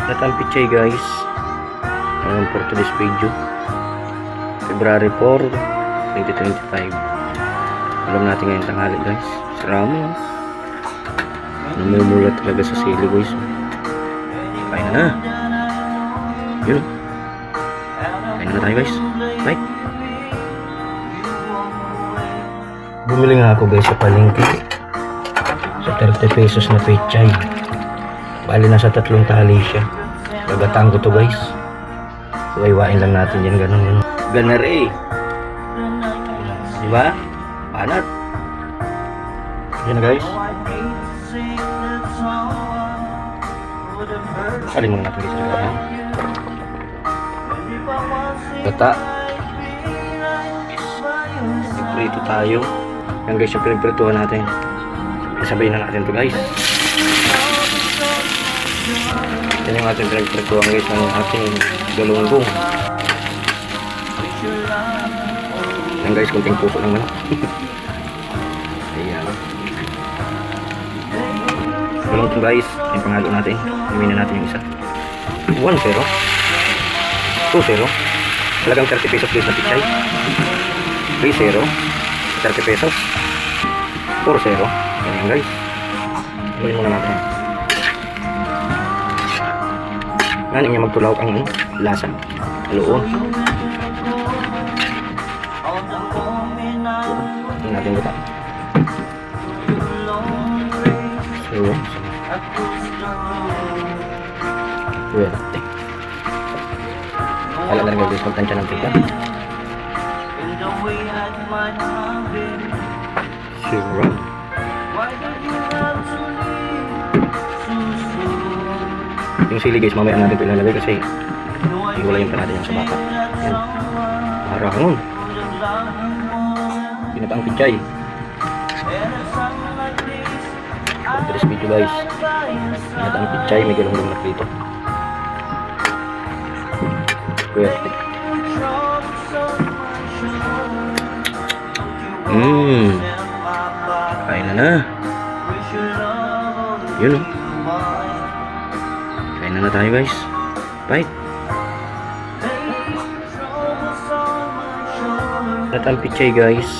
Natampichay guys. For today's video, February 4, 2025. Alam natin ngayon tanghali guys. Saramo. Namumula talaga sa sili guys. Kain na. Yun. Kain na tayo guys. Bye. Bumili nga ako guys sa palengke. Sa 30 pesos na pechay. Bali na sa 3 tali siya. Gagataan ko to guys. Iwain lang natin yan ganun. Ganar eh. Diba? Panat. Yan guys. Salin muna natin guys. Gata. Prito tayo. Yan guys yung pinagprituhan natin. Isabayin na natin to guys. Yan yung ating pinagprituhan guys ng ating galunggong. Yan guys, kunting puso lang manok. Ayan. Galunggong guys, yung pangalo natin. Imin na natin yung isa. 1-0 2-0. Talagang 30 pesos guys na pichay. 3-0 30 pesos. 4-0. Yan guys. Imin muna natin. Ngayon niya magtulaw ang lasa. Haluon. Tingnan natin buta. So, werte. Wala na rin guys, magtansya ng pita. Sure. Yung sili guys, mamaya natin ito ilalagay kasi iwalayin pa natin yung sa baka. Yan. Marangon. Pinatang pichay. Today's video guys. Pinatang pichay, may galunggong na prito. Pwerte. Kain na. Yun o. Kain na tayo guys. Bye. Natampichay guys.